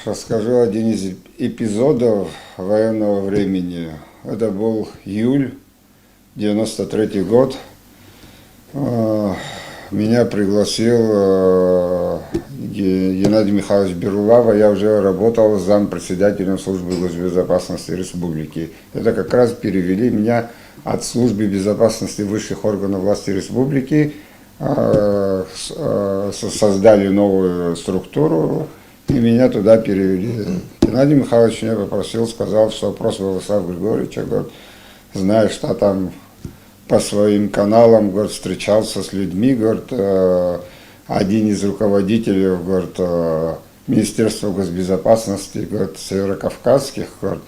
Расскажу один из эпизодов военного времени. Это был июль, 93 год. Меня пригласил Геннадий Михайлович Берлава. Я уже работал зампредседателем службы госбезопасности республики. Это как раз перевели меня от службы безопасности высших органов власти республики, создали новую структуру, и меня туда перевели. Геннадий Михайлович меня попросил, сказал, что просьба Владислава Григорьевича, говорит, знаешь, что там по своим каналам, говорит, встречался с людьми, говорит, один из руководителей, говорит, Министерства госбезопасности, говорит, северокавказских, говорит,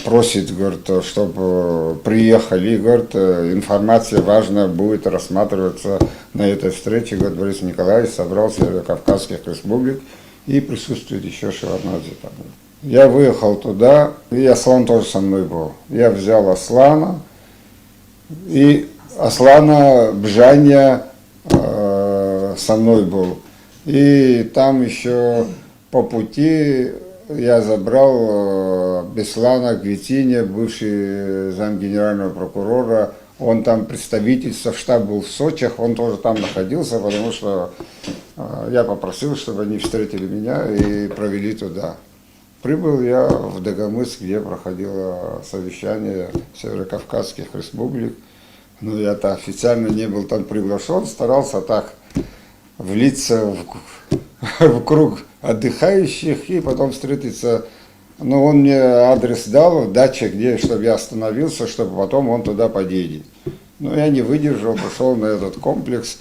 просит, говорит, чтобы приехали, говорит, информация важная будет рассматриваться на этой встрече, говорит, Борис Николаевич собрал северокавказских республик и присутствует еще Шеварднадзе там. Я выехал туда, и Аслан тоже со мной был. Я взял Аслана, и Аслана Бжаня со мной был. И там еще по пути я забрал Беслана Гвитиня, бывший замгенерального прокурора. Он там представительство, штаб был в Сочах, он тоже там находился, потому что я попросил, чтобы они встретили меня и провели туда. Прибыл я в Дагомыск, где проходило совещание северокавказских республик. Но я-то официально не был там приглашен, старался так влиться в круг отдыхающих и потом встретиться. Но он мне адрес дал, дача, где, чтобы я остановился, чтобы потом он туда подъедет. Но я не выдержал, пошел на этот комплекс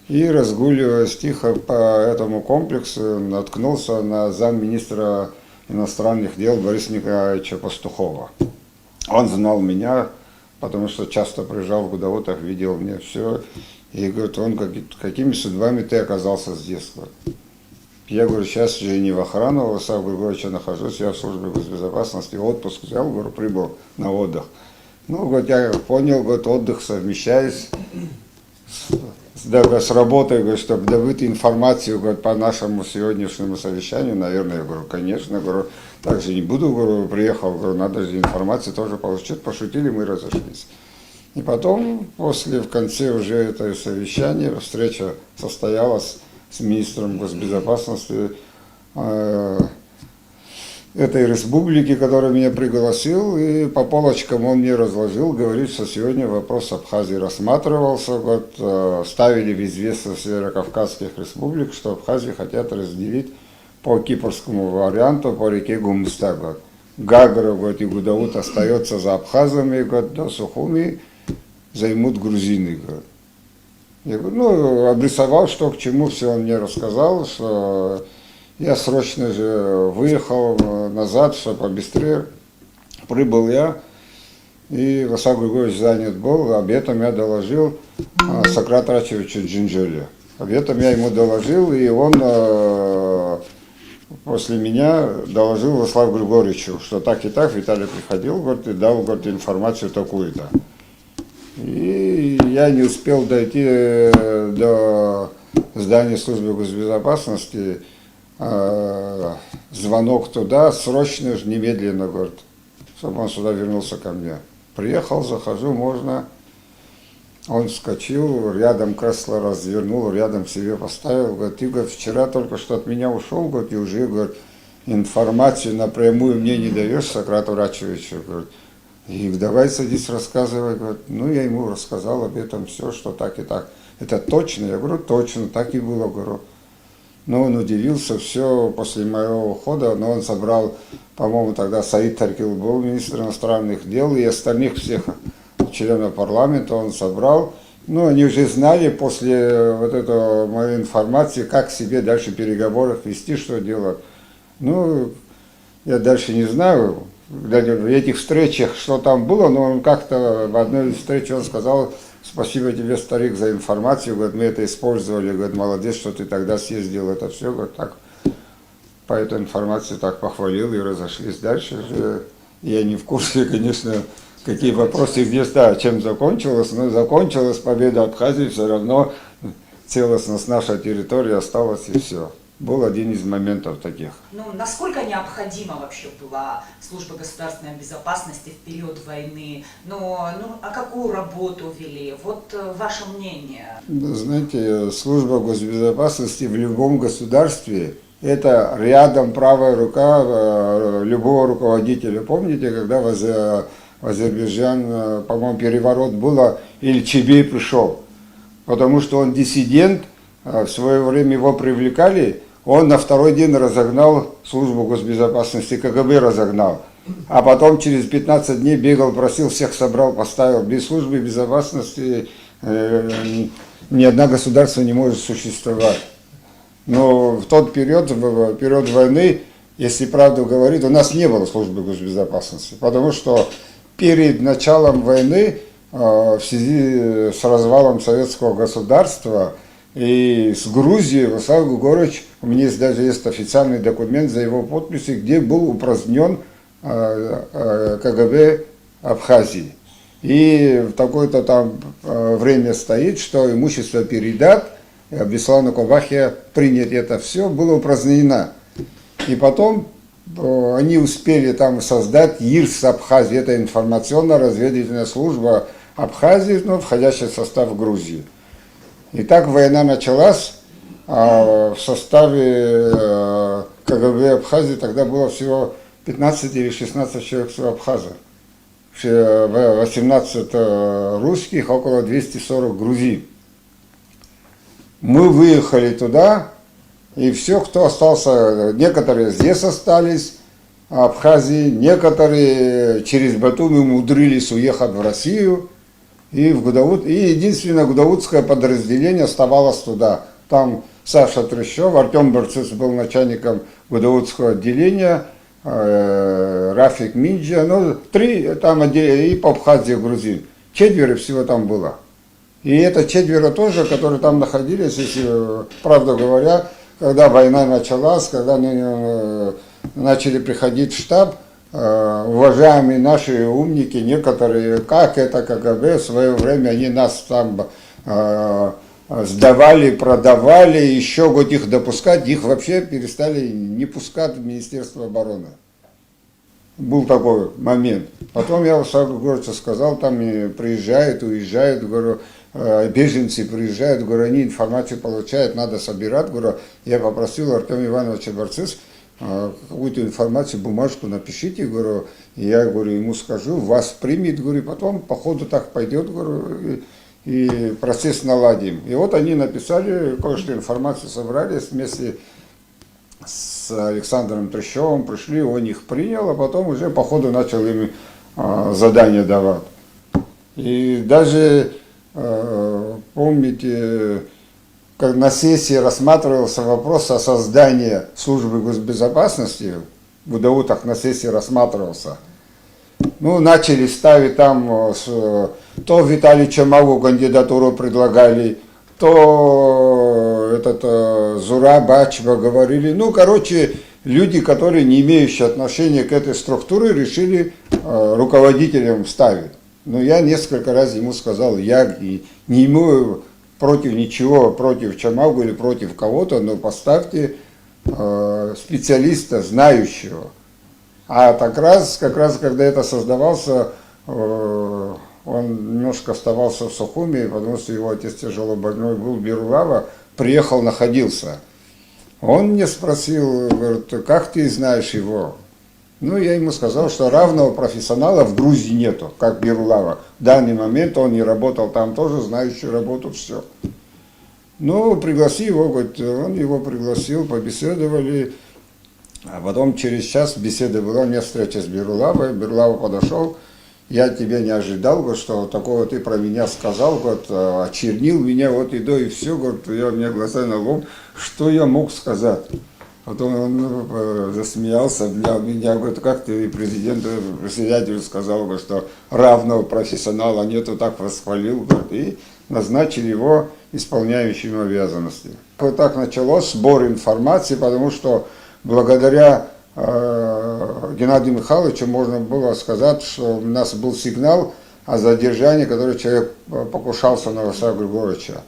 и, разгуливаясь тихо по этому комплексу, наткнулся на замминистра иностранных дел Бориса Николаевича Пастухова. Он знал меня, потому что часто приезжал в Гудаутах, видел мне все. И говорит, он, какими судьбами ты оказался здесь? Я говорю, сейчас же не в охрану Владислава Григорьевича нахожусь, я в службе госбезопасности, отпуск взял, говорю, прибыл на отдых. Ну, говорит, я понял, говорит, отдых совмещаюсь с работой, говорит, чтобы добыть информацию, говорит, по нашему сегодняшнему совещанию, наверное, я говорю, конечно, говорю, так же не буду, говорю, приехал, говорю, надо же информацию тоже получить, пошутили, мы разошлись. И потом, в конце уже этого совещания, встреча состоялась с министром госбезопасности этой республики, который меня пригласил, и по полочкам он мне разложил, говорит, что сегодня вопрос Абхазии рассматривался, вот, ставили в известность северокавказских республик, что Абхазию хотят разделить по кипрскому варианту по реке Гумста. Гагра, вот, и Гудаут остается за абхазами, вот, до Сухуми займут грузины. Вот. Я говорю, ну, обрисовал, что к чему, все он мне рассказал, что я срочно же выехал назад, чтобы побыстрее. Прибыл я, и Владислав Григорьевич занят был, об этом я доложил Сократ Рачевичу Джинджеле. Об этом я ему доложил, и он после меня доложил Владиславу Григорьевичу, что так и так Виталий приходил, говорит, и дал, говорит, информацию такую-то. И я не успел дойти до здания службы госбезопасности, звонок туда, срочно, немедленно, говорит, чтобы он сюда вернулся ко мне. Приехал, захожу, можно. Он вскочил, рядом кресло развернул, рядом себе поставил, говорит, ты, говорит, вчера только что от меня ушел, говорит, и уже, говорит, информацию напрямую мне не даешь, Сократу Рачевичу, говорит. И давай садись, рассказывай, говорит. Ну, я ему рассказал об этом все, что так и так. Это точно? Я говорю, точно, так и было, говорю. Но он удивился, все после моего ухода, но он собрал, по-моему, тогда Саид Таркил был министр иностранных дел, и остальных всех членов парламента он собрал. Ну, они уже знали после вот этой моей информации, как себе дальше в переговорах вести, что делать. Ну, я дальше не знаю. В этих встречах, что там было, но он как-то в одной из встреч он сказал, спасибо тебе, старик, за информацию, говорит, мы это использовали, говорит, молодец, что ты тогда съездил, это все, говорит, так, по этой информации так похвалил и разошлись дальше. Я не в курсе, конечно, какие вопросы, где, да, чем закончилось, но закончилась победа Абхазии, все равно целостность нашей территории осталась и все. был один из моментов таких. Ну, насколько необходима вообще была служба государственной безопасности в период войны? А какую работу вели? Вот ваше мнение. Знаете, служба госбезопасности в любом государстве – это рядом правая рука любого руководителя. Помните, когда в Азербайджан, по-моему, переворот был, Ильчебей пришел, потому что он диссидент, в свое время его привлекали, он на второй день разогнал службу госбезопасности, КГБ разогнал. А потом через 15 дней бегал, просил, всех собрал, поставил. Без службы безопасности ни одна государство не может существовать. Но в тот период, в период войны, если правду говорить, у нас не было службы госбезопасности. Потому что перед началом войны, в связи с развалом советского государства, и с Грузией Владислав Григорьевич, у меня даже есть официальный документ за его подписью, где был упразднен КГБ Абхазии. И в такое-то там время стоит, что имущество передат, Беслану Кобахе принять это все, было упразднено. И потом они успели там создать ИРС Абхазии, это информационно-разведывательная служба Абхазии, входящая в состав Грузии. И так война началась, а в составе КГБ Абхазии тогда было всего 15 или 16 человек абхазов, 18 русских, около 240 грузин. Мы выехали туда, и все, кто остался, некоторые здесь остались, в Абхазии, некоторые через Батуми умудрились уехать в Россию, и единственное гудаутское подразделение оставалось туда. Там Саша Трещев, Артем Борцец был начальником гудаутского отделения, Рафик Минджа, 3 там отделения, и по Абхазии грузин. 4 всего там было. И это 4 тоже, которые там находились, если правду говоря, когда война началась, когда они начали приходить в штаб, уважаемые наши умники, некоторые, как это КГБ, в свое время они нас там сдавали, продавали, еще год их допускать, их вообще перестали не пускать в Министерство обороны. Был такой момент. Потом я Владиславу Григорьевичу сказал, там приезжают, уезжают, говорю, беженцы приезжают, говорю, они информацию получают, надо собирать, говорю, я попросил Артема Ивановича Борцец, какую-то информацию, бумажку напишите, говорю, я, говорю, ему скажу, вас примет, говорю, потом по ходу так пойдет, говорю, и процесс наладим. И вот они написали, кое-что информацию собрали вместе с Александром Трещевым, пришли, он их принял, а потом уже по ходу начал им задание давать. И даже, помните, как на сессии рассматривался вопрос о создании службы госбезопасности, в Гудаутах на сессии рассматривался. Начали ставить там, то Виталий Чамагу кандидатуру предлагали, то Зура Бачба говорили. Люди, которые не имеющие отношения к этой структуре, решили руководителем ставить. Но я несколько раз ему сказал, я не имею против ничего, против Чамагу или против кого-то, но поставьте специалиста, знающего. А как раз когда это создавался, он немножко оставался в Сухуми, потому что его отец тяжело больной был, Бирулава, приехал, находился. Он мне спросил, говорит, как ты знаешь его? Я ему сказал, что равного профессионала в Грузии нету, как Бирулава. В данный момент он не работал там тоже, знающий работу, все. Пригласи его, говорит, он его пригласил, побеседовали. А потом через час беседа была, у меня встреча с Бирулавой. Бирулава подошел, я тебя не ожидал, говорит, что такого ты про меня сказал, говорит, очернил меня, вот иду и все, говорит, у меня глаза на лоб, что я мог сказать? Потом он засмеялся, обнял меня, говорит, как ты председателю сказал, говорит, что равного профессионала нету, так восхвалил, говорит, и назначили его исполняющим обязанности. Вот так началось сбор информации, потому что благодаря Геннадию Михайловичу можно было сказать, что у нас был сигнал о задержании, который человек покушался на Владислава Григорьевича.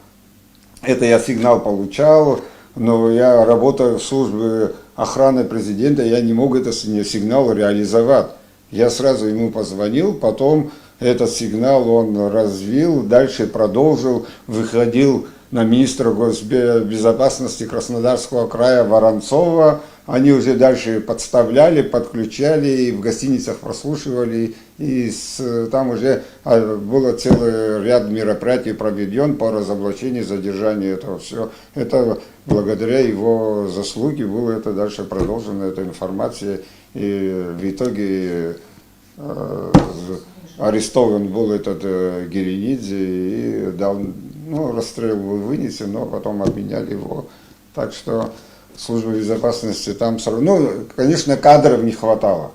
Это я сигнал получал, но я работаю в службе охраны президента, я не мог этот сигнал реализовать. Я сразу ему позвонил, потом этот сигнал он развил, дальше продолжил, выходил на министра госбезопасности Краснодарского края Воронцова. Они уже дальше подставляли, подключали, и в гостиницах прослушивали, и там уже было целый ряд мероприятий проведен по разоблачению, задержанию этого все. Это благодаря его заслуге было это дальше продолжено, эта информация, и в итоге арестован был этот Геренидзе и дал, ну, расстрел был вынесен, но потом обменяли его. Так что служба безопасности там, ну, конечно, кадров не хватало.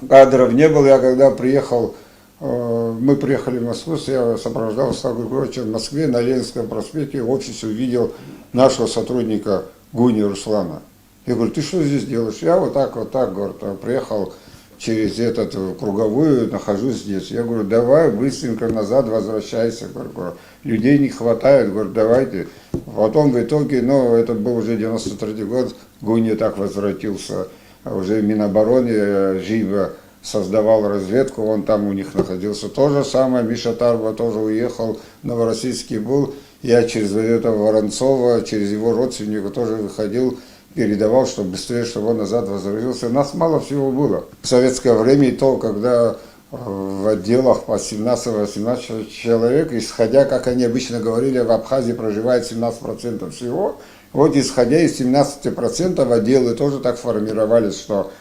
Кадров не было. Я когда приехал, мы приехали в Москву, я сопровождал Славу Григорьевича в Москве, на Ленинском проспекте, в офисе увидел нашего сотрудника Гуни Руслана. Я говорю, ты что здесь делаешь? Я вот так, говорю, приехал через этот круговую, нахожусь здесь. Я говорю, давай быстренько назад возвращайся. Говорю, людей не хватает, говорю, давайте. Потом в итоге, ну, это был уже 93-й год, Гуни так возвратился, уже в Минобороны живо создавал разведку, он там у них находился. То же самое, Миша Тарба тоже уехал, Новороссийский был. Я через этого Воронцова, через его родственника тоже выходил, передавал, чтобы быстрее, чтобы он назад возвратился. У нас мало всего было. В советское время и то, когда в отделах по 17-18 человек, исходя, как они обычно говорили, в Абхазии проживает 17% всего, вот исходя из 17% отделы тоже так формировались, что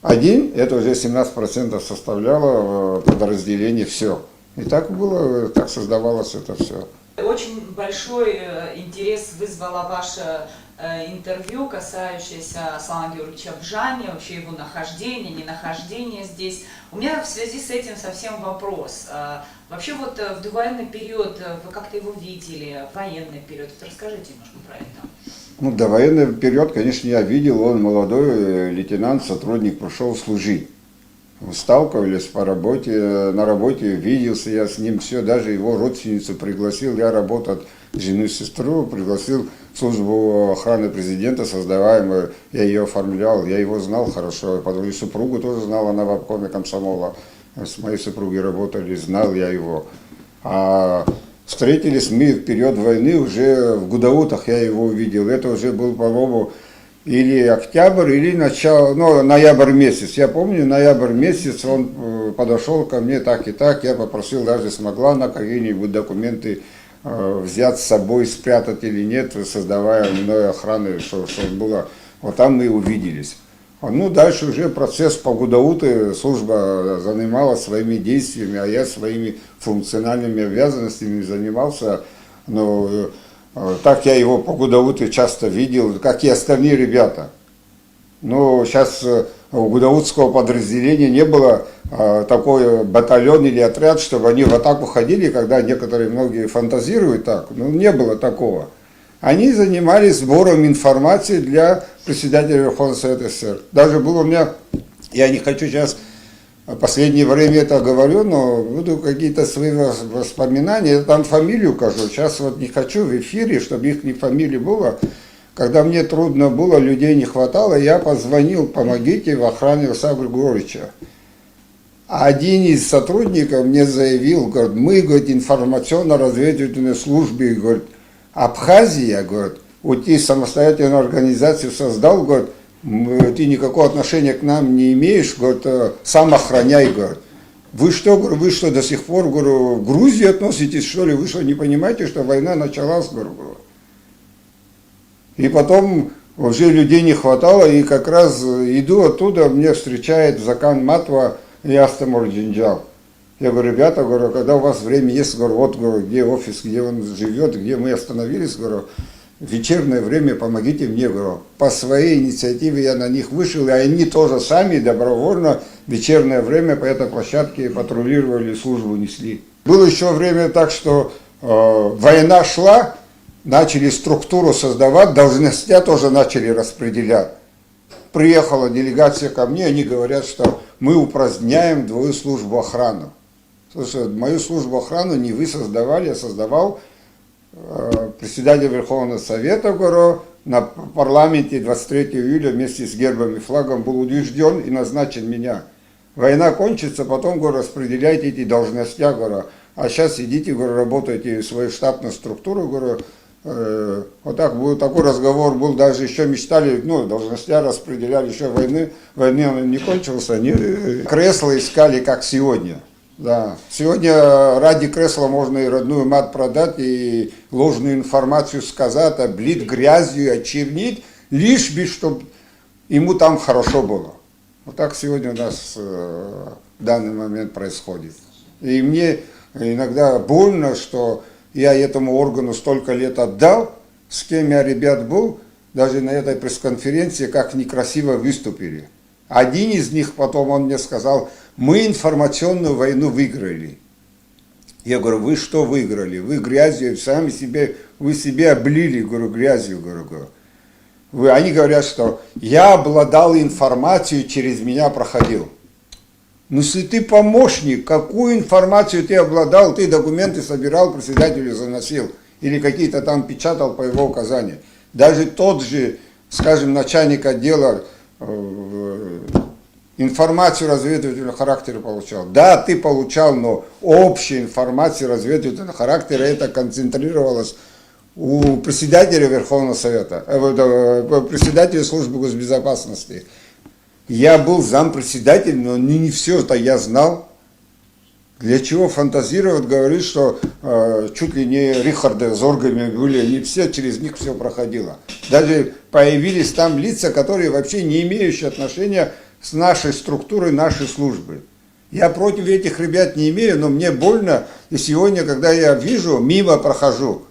один, это уже 17% составляло подразделение все. И так было, так создавалось это все. Очень большой интерес вызвало ваше интервью, касающееся Аслана Георгиевича Бжани, вообще его нахождение, ненахождение здесь. У меня в связи с этим совсем вопрос. Вообще вот в довоенный период вы как-то его видели, в военный период? Вот расскажите немножко про это. Ну, довоенный период, конечно, я видел, он молодой лейтенант, сотрудник, пришел служить. Сталкивались по работе, на работе, виделся я с ним, все, даже его родственницу пригласил, я работал, жену и сестру, пригласил в службу охраны президента, создаваемую, я ее оформлял, я его знал хорошо, и супругу тоже знал, она в обкоме комсомола, с моей супругой работали, знал я его. А встретились мы в период войны, уже в Гудаутах я его увидел, это уже был, по-моему, или октябрь, или начало, ну, ноябрь месяц. Я помню, ноябрь месяц он подошел ко мне так и так, я попросил, даже смогла на какие-нибудь документы взять с собой, спрятать или нет, создавая мной охраны, что было. Вот там мы увиделись. Ну, дальше уже процесс по Гудауты, служба занималась своими действиями, а я своими функциональными обязанностями занимался. Но так я его по Гудауте часто видел, как и остальные ребята. Но сейчас у гудаутского подразделения не было такой батальон или отряд, чтобы они в атаку ходили, когда некоторые, многие фантазируют так. Ну, не было такого. Они занимались сбором информации для председателя Верховного Совета СССР. Даже было у меня, я не хочу сейчас в последнее время это говорю, но буду какие-то свои воспоминания, я там фамилию укажу. Сейчас вот не хочу в эфире, чтобы их не фамилии было. Когда мне трудно было, людей не хватало, я позвонил, помогите в охране Славы Григорьевича. Один из сотрудников мне заявил, говорит, мы, говорит, информационно-разведывательной службе, говорит, Абхазия, говорит, вот ты самостоятельную организацию создал, говорит, ты никакого отношения к нам не имеешь, говорит, сам охраняй, говорит. Вы что, говорю, вы что, до сих пор, говорю, в Грузии относитесь, что ли, вы что, не понимаете, что война началась, говорю. И потом уже людей не хватало, и как раз иду оттуда, мне встречает Закан Матва и Астамор Джинджал. Я говорю, ребята, говорю, когда у вас время есть, говорю, вот, говорю, где офис, где он живет, где мы остановились, говорю, в вечернее время помогите мне, говорю. По своей инициативе я на них вышел, и они тоже сами добровольно в вечернее время по этой площадке патрулировали, службу несли. Было еще время так, что война шла, начали структуру создавать, должности тоже начали распределять. Приехала делегация ко мне, они говорят, что мы упраздняем твою службу охраны. Слушай, мою службу охраны не вы создавали, я создавал председатель Верховного Совета, говорю, на парламенте 23 июля вместе с гербом и флагом был утвержден и назначен меня. Война кончится, потом, говорю, распределяйте эти должности, говорю, а сейчас идите, говорю, работайте в свою штатную структуру, говорю, вот так был, такой разговор был, даже еще мечтали, ну, должности распределяли, еще войны он не кончился, они кресла искали, как сегодня. Да. Сегодня ради кресла можно и родную мать продать, и ложную информацию сказать, облить грязью, очернить, лишь бы, чтобы ему там хорошо было. Вот так сегодня у нас в данный момент происходит. И мне иногда больно, что я этому органу столько лет отдал, с кем я, ребят, был, даже на этой пресс-конференции, как некрасиво выступили. Один из них потом, он мне сказал, мы информационную войну выиграли. Я говорю, вы что выиграли? Вы грязью сами себе, вы себе облили, говорю, грязью, говорю. Они говорят, что я обладал информацией, через меня проходил. Ну, если ты помощник, какую информацию ты обладал, ты документы собирал, председателю заносил, или какие-то там печатал по его указанию. Даже тот же, скажем, начальник отдела информацию разведывательного характера получал. Да, ты получал, но общая информация разведывательного характера, это концентрировалось у председателя Верховного Совета, председателя службы госбезопасности. Я был зампредседатель, но не все это я знал. Для чего фантазировать, говорит, что чуть ли не Рихарда Зоргами были, не все, через них все проходило. Даже появились там лица, которые вообще не имеющие отношения с нашей структурой, нашей службы. Я против этих ребят не имею, но мне больно, и сегодня, когда я вижу, мимо прохожу.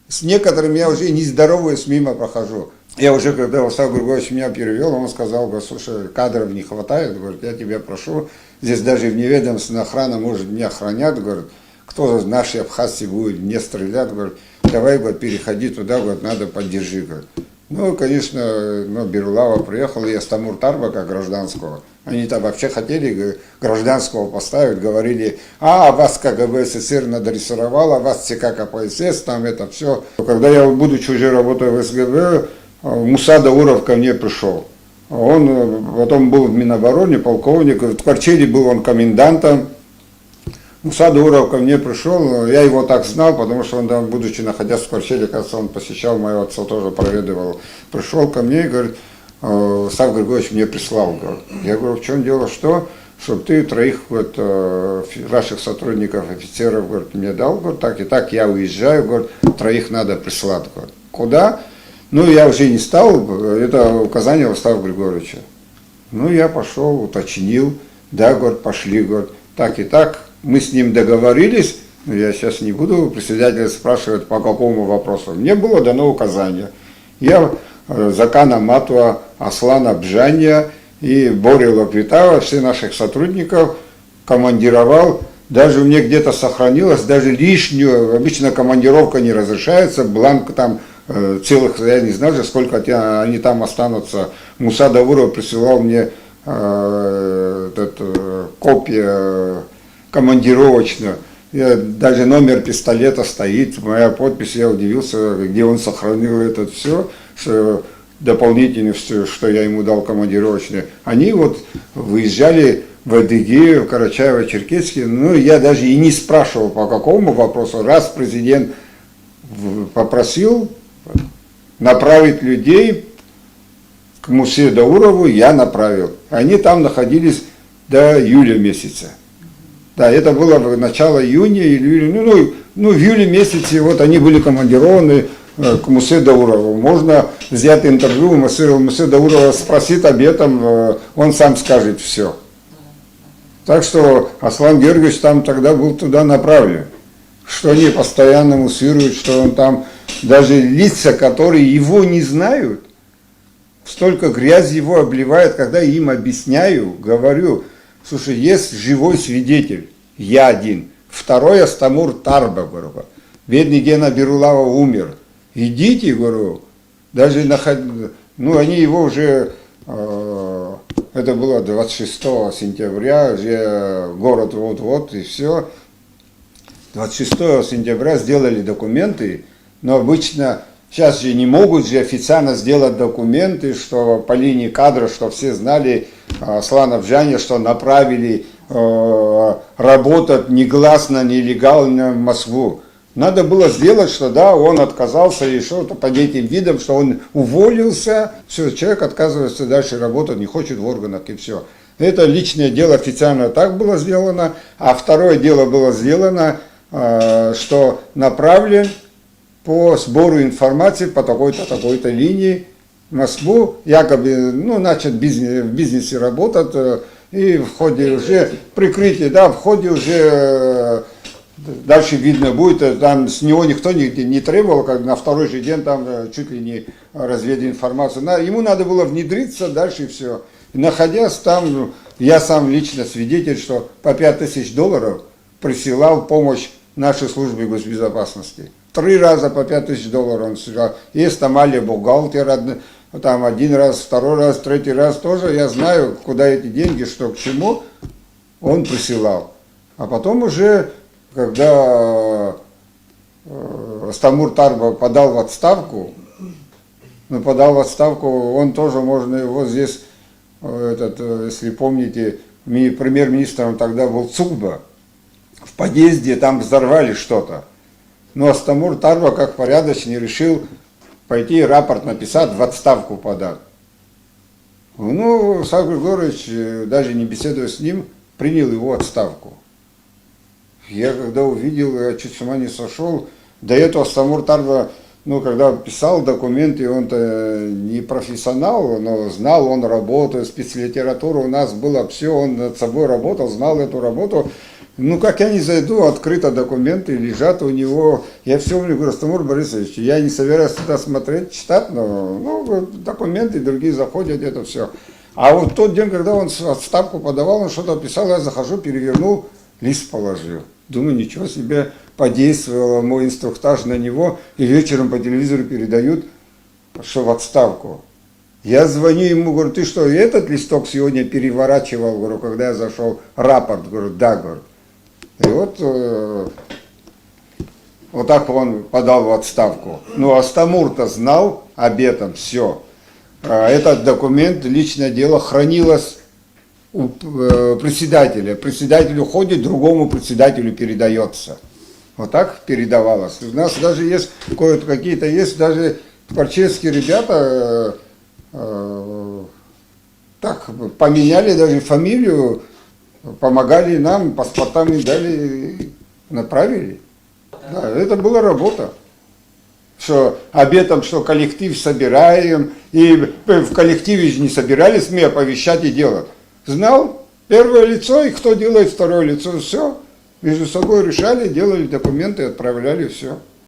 С некоторыми я уже не здороваюсь, мимо прохожу. Я уже, когда Владислав Григорьевич меня перевел, он сказал, говорит, слушай, кадров не хватает, говорит, я тебя прошу, здесь даже вневедомственная охрана может не охранять, говорит, кто из нашей Абхазии будет не стрелять, говорит, давай, говорит, переходи туда, говорит, надо поддержи, говорит. Ну, конечно, Бирулава приехал, и Астамур Тарбака гражданского. Они там вообще хотели гражданского поставить, говорили, вас КГБ СССР надрессировало, вас ЦК КПСС, там это все. Когда я, будучи уже работая в СГБ, Муса Дауров ко мне пришел. Он потом был в Минобороне, полковник, в квартире был он комендантом. Муса Дауров ко мне пришел, я его так знал, потому что он, там, будучи находясь в квартире, кажется, он посещал моего отца, тоже проведывал. Пришел ко мне и говорит, Сав Григорьевич мне прислал. Говорит. Я говорю, в чем дело, что? Чтобы ты троих вот, ваших сотрудников, офицеров, говорит, мне дал, говорит, так и так, я уезжаю, говорит, троих надо прислать. Говорит. Куда? Ну, я уже не стал, это указание Владислава Григорьевича. Ну, я пошел, уточнил, да, говорит, пошли, говорит, так и так, мы с ним договорились, но я сейчас не буду председателя спрашивать, по какому вопросу. Мне было дано указание. Я Закана Матуа, Аслана Бжания и Бори Лапвитава, всех наших сотрудников командировал, даже у меня где-то сохранилось, даже лишнюю, обычно командировка не разрешается, бланк там, целых, я не знаю, сколько они там останутся. Муса Дауров присылал мне копию командировочную. Даже номер пистолета стоит, моя подпись, я удивился, где он сохранил это все, что дополнительно все, что я ему дал командировочное. Они вот выезжали в Адыгею, в Карачаево-Черкесский, ну я даже и не спрашивал по какому вопросу, раз президент попросил направить людей к Мусе Даурову, я направил. Они там находились до июля месяца. Да, это было начало июня или июля, в июле месяце вот они были командированы к Мусе Даурову. Можно взять интервью у Мусе Даурова, спросить об этом, он сам скажет все. Так что Аслан Георгиевич там тогда был туда направлен. Что они постоянно муссируют, что он там, даже лица, которые его не знают, столько грязи его обливают, когда я им объясняю, говорю, слушай, есть живой свидетель, я один, второй Астамур Тарба, говорю, бедный Гена Бирулава умер, идите, говорю, даже они его уже, это было 26 сентября, уже город вот-вот и все. 26 сентября сделали документы, Но обычно сейчас же не могут же официально сделать документы, что по линии кадра, что все знали Слановжане, что направили работать негласно, нелегально в Москву. Надо было сделать, что да, он отказался и что-то под этим видом, что он уволился, все, человек отказывается дальше работать, не хочет в органах и все. Это личное дело официально так было сделано, а второе дело было сделано, что направлен по сбору информации по такой-то, такой-то линии в Москву, якобы, ну, начал в бизнесе работать, и в ходе уже прикрытия, да, в ходе уже дальше видно будет, там с него никто не требовал, как на второй же день там чуть ли не разведали информацию. Ему надо было внедриться дальше и все. Находясь там, я сам лично свидетель, что по $5000 присылал помощь нашей службе госбезопасности. 3 раза по $5000 он сюда. Есть там Алия бухгалтер, там 1 раз, 2 раз, 3 раз тоже. Я знаю, куда эти деньги, что к чему он присылал. А потом уже, когда Астамур Тарба подал в отставку, он тоже, можно его здесь, если помните, премьер-министром тогда был Цукба. В подъезде там взорвали что-то. Но Астамур Тарба, как порядочный, решил пойти рапорт написать, в отставку подать. Ну, Сав Григорьевич, даже не беседуя с ним, принял его отставку. Я когда увидел, я чуть с ума не сошел. До этого Астамур Тарба, ну, когда писал документы, он-то не профессионал, но знал, он работает, спецлитература у нас была, все, он над собой работал, знал эту работу. Ну, как я не зайду, открыто документы лежат у него. Я все время говорю, Астамур Борисович, я не собираюсь туда смотреть, читать, но ну, документы другие заходят, это все. А вот тот день, когда он отставку подавал, он что-то писал, я захожу, перевернул, лист положил. Думаю, ничего себе, подействовал мой инструктаж на него, и вечером по телевизору передают, что в отставку. Я звоню ему, говорю, ты что, и этот листок сегодня переворачивал, говорю, когда я зашел, рапорт, говорю, да, говорю. И вот так он подал в отставку. Ну, Астамур-то знал об этом все. Этот документ, личное дело, хранилось у председателя. Председатель уходит, другому председателю передается. Вот так передавалось. У нас даже есть какие-то, есть даже творческие ребята, так поменяли даже фамилию, помогали нам, паспортами дали, направили. Да, это была работа. Что об этом, что коллектив собираем, и в коллективе же не собирались мы оповещать и делать. Знал первое лицо, и кто делает второе лицо, все. Между собой решали, делали документы, отправляли, все.